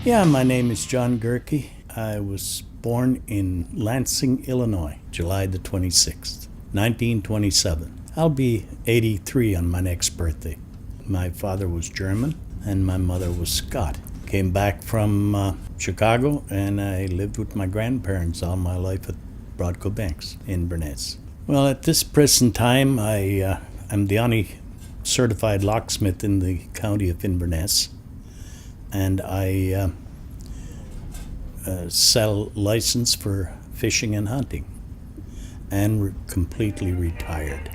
Yeah, my name is H.Gehrke. I was born in Lansing, Illinois, July the 26th, 1927. I'll be 83 on my next birthday. My father was German and my mother was Scot. Came back from Chicago and I lived with my grandparents all my life at Broadco Banks in Inverness. Well, at this present time, I'm the only certified locksmith in the county of Inverness, and I sell license for fishing and hunting, and completely retired.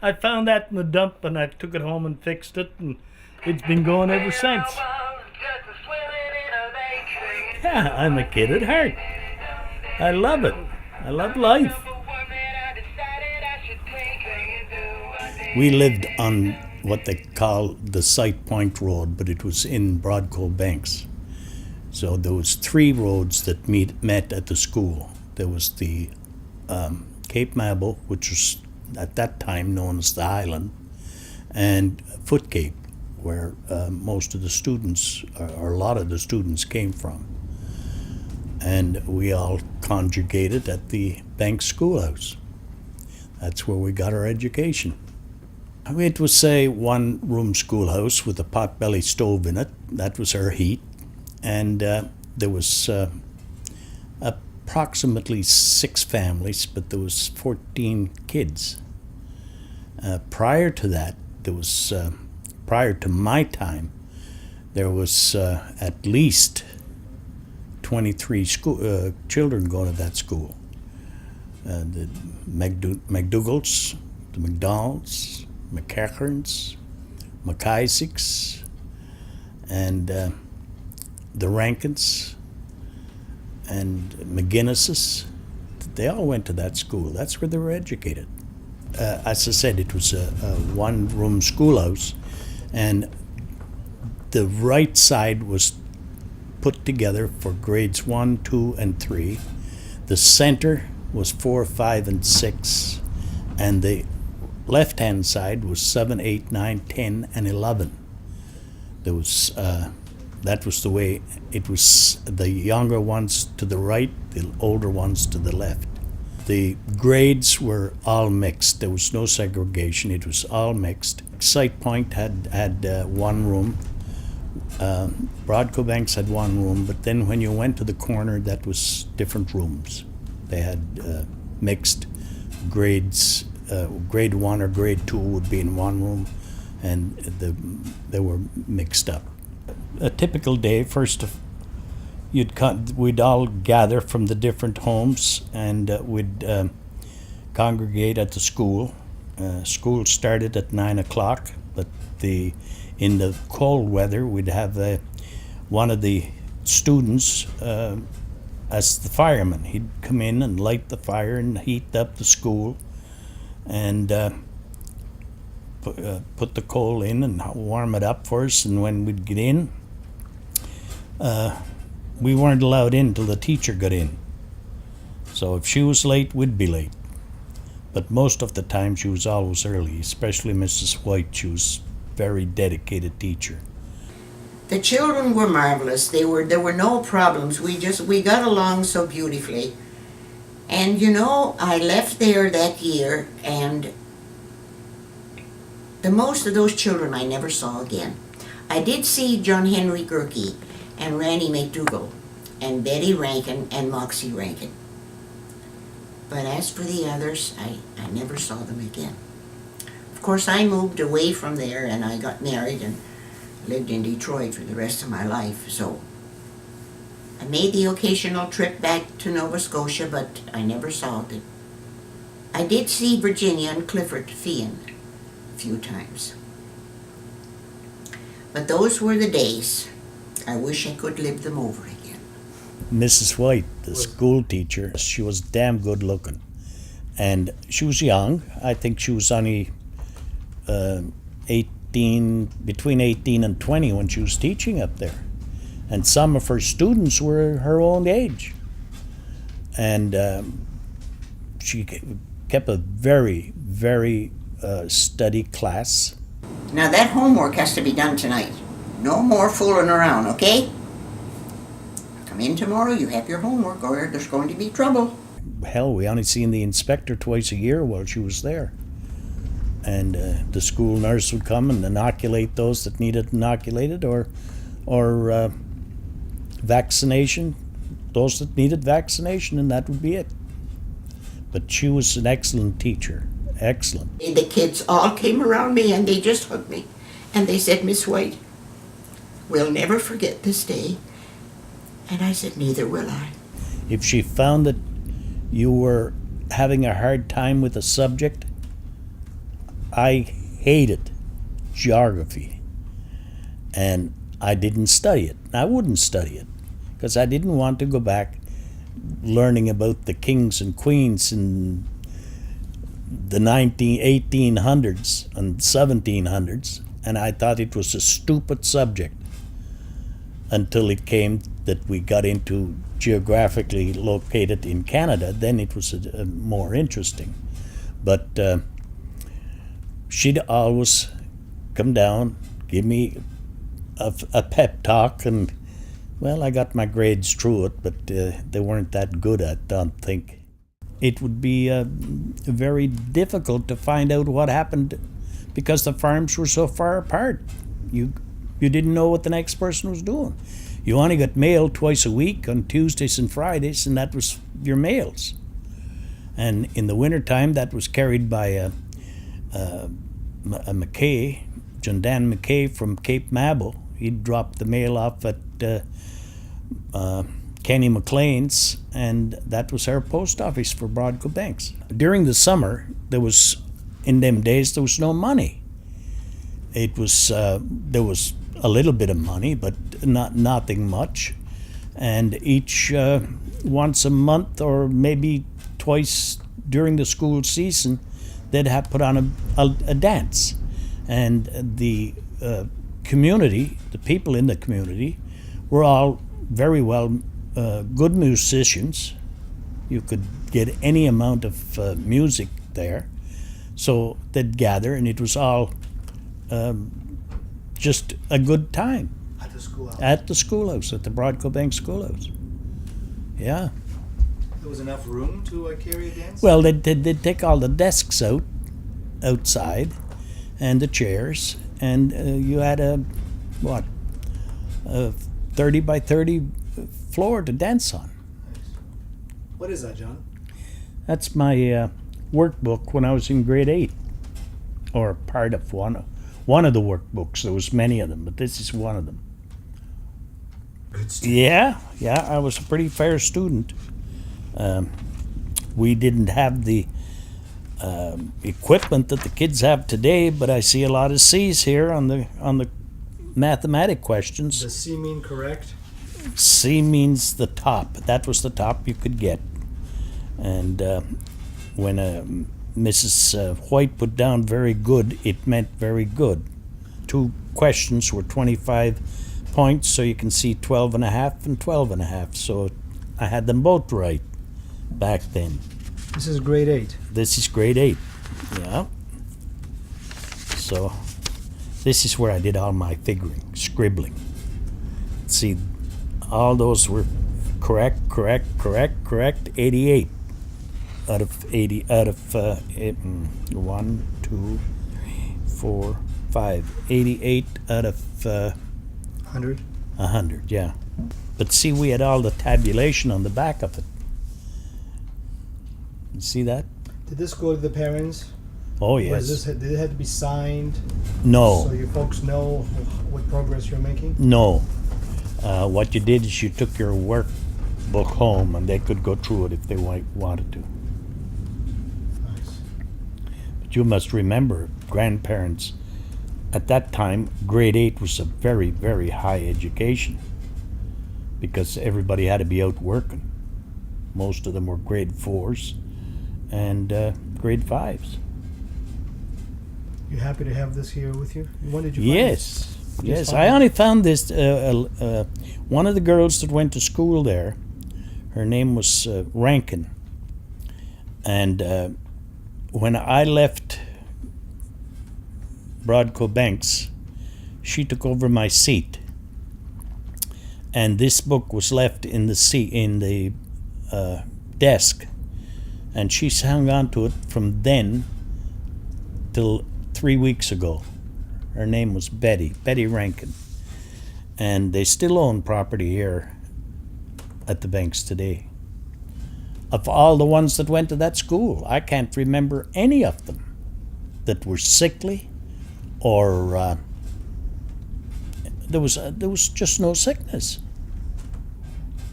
I found that in the dump and I took it home and fixed it, and it's been going ever since. Yeah, I'm a kid at heart. I love it. I love life. We lived on what they call the Sight Point Road, but it was in Broadco Banks. So there was three roads that met at the school. There was the Cape Mabel, which was at that time known as the Highland, and Foot Cape, where most of the students, or a lot of the students, came from. And we all congregated at the Banks Schoolhouse. That's where we got our education. It was, say, one-room schoolhouse with a potbelly stove in it. That was our heat. And there was approximately 6 families, but there was 14 kids. Prior to that, prior to my time, there was at least 23 children going to that school. The McDougals, the McDonalds, McCackerns, McIsaacs, and the Rankins, and McGinnises. They all went to that school. That's where they were educated. As I said, it was a one-room schoolhouse, and the right side was put together for grades 1, 2, and 3. The center was 4, 5, and 6, and the left-hand side was 7, 8, 9, 10, and 11. There was that was the way it was. The younger ones to the right, the older ones to the left. The grades were all mixed. There was no segregation. It was all mixed. Sight Point had one room. Broadco Banks had one room, but then when you went to the corner, that was different rooms. They had mixed grades. Grade 1 or grade 2 would be in one room, and they were mixed up. A typical day, we'd all gather from the different homes, and we'd congregate at the school. School started at 9 o'clock, but in the cold weather, we'd have one of the students as the fireman. He'd come in and light the fire and heat up the school, and put the coal in and warm it up for us. And when we'd get in, we weren't allowed in till the teacher got in. So if she was late, we'd be late. But most of the time she was always early, especially Mrs. White. She was a very dedicated teacher. The children were marvelous. There were no problems. We got along so beautifully. And I left there that year, and the most of those children I never saw again. I did see John Henry Gehrke and Randy McDougall and Betty Rankin and Moxie Rankin. But as for the others, I never saw them again. Of course, I moved away from there and I got married and lived in Detroit for the rest of my life. So I made the occasional trip back to Nova Scotia, but I never saw them. I did see Virginia and Clifford Fian a few times. But those were the days. I wish I could live them over again. Mrs. White, the school teacher, she was damn good looking. And she was young. I think she was only 18 between 18 and 20 when she was teaching up there. And some of her students were her own age. And she kept a very, very steady class. Now that homework has to be done tonight. No more fooling around, okay? Come in tomorrow, you have your homework, or there's going to be trouble. Hell, we only seen the inspector twice a year while she was there. And the school nurse would come and inoculate those that needed inoculated, or vaccination, those that needed vaccination, and that would be it. But she was an excellent teacher, excellent. The kids all came around me and they just hugged me. And they said, Miss White, we'll never forget this day. And I said, neither will I. If she found that you were having a hard time with a subject, I hated geography. And I didn't study it. I wouldn't study it because I didn't want to go back learning about the kings and queens in the 1800s and 1700s, and I thought it was a stupid subject until it came that we got into geographically located in Canada. Then it was more interesting. But she'd always come down, give me a pep talk, and well, I got my grades through it, but they weren't that good, I don't think. It would be very difficult to find out what happened because the farms were so far apart. You didn't know what the next person was doing. You only got mail twice a week on Tuesdays and Fridays, and that was your mails. And in the wintertime, that was carried by a McKay, John Dan McKay from Cape Mabel. He'd drop the mail off at Kenny McLean's, and that was our post office for Broadco Banks. During the summer, in them days, there was no money. It was there was a little bit of money, but nothing much. And each once a month or maybe twice during the school season, they'd have put on a dance, and the community, the people in the community, were all very well good musicians. You could get any amount of music there. So they'd gather, and it was all just a good time. At the schoolhouse? At the schoolhouse, at the Broadco Bank Schoolhouse. Yeah. There was enough room to carry a dance? Well, they'd take all the desks outside, and the chairs, and you had a 30 by 30 floor to dance on. Nice. What is that, John? That's my workbook when I was in grade 8, or part of one of the workbooks. There was many of them, but this is one of them. Good stuff. Yeah, I was a pretty fair student. We didn't have the equipment that the kids have today, but I see a lot of C's here on the mathematic questions. Does C mean correct? C means the top. That was the top you could get. And when Mrs. White put down very good, it meant very good. 2 questions were 25 points, so you can see 12 and a half and 12 and a half. So I had them both right back then. This is grade 8. This is grade 8, yeah. So this is where I did all my figuring, scribbling. See, all those were correct, 88 out of 80, out of 1, 2, 3, 4, 5, 88 out of 100? 100, yeah. But see, we had all the tabulation on the back of it. You see that? Did this go to the parents? Oh, Or yes. did it have to be signed? No. So you folks know what progress you're making? No. What you did is you took your workbook home, and they could go through it if they wanted to. Nice. But you must remember, grandparents, at that time, grade 8 was a very, very high education because everybody had to be out working. Most of them were grade 4s and grade 5s. You happy to have this here with you? When did you find Yes, yes. find I it? only found this. One of the girls that went to school there, her name was Rankin, and when I left Broadco Banks, she took over my seat, and this book was left in the seat in the desk, and she's hung on to it from then till 3 weeks ago. Her name was Betty Rankin, and they still own property here at the banks today. Of all the ones that went to that school, I can't remember any of them that were sickly, or there was just no sickness.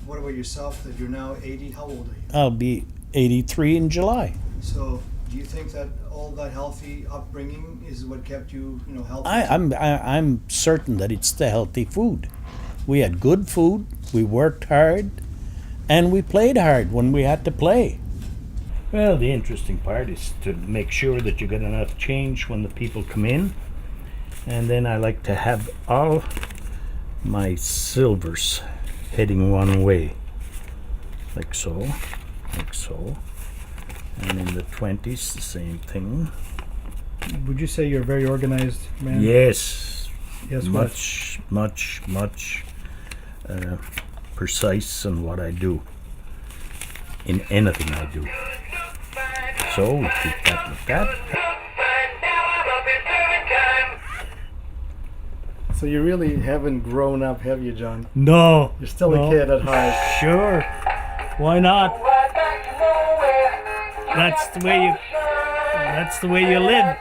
What about yourself? That you're now 80. How old are you? I'll be 83 in July. So, do you think that all that healthy upbringing is what kept you, healthy? I'm certain that it's the healthy food. We had good food, we worked hard, and we played hard when we had to play. Well, the interesting part is to make sure that you get enough change when the people come in. And then I like to have all my silvers heading one way. Like so. And in the 20s, the same thing. Would you say you're a very organized man? Yes. Yes, what? Much precise in what I do. In anything I do. So we keep that with that. So you really haven't grown up, have you, John? No. You're still a kid at heart. Sure. Why not? That's the way you live.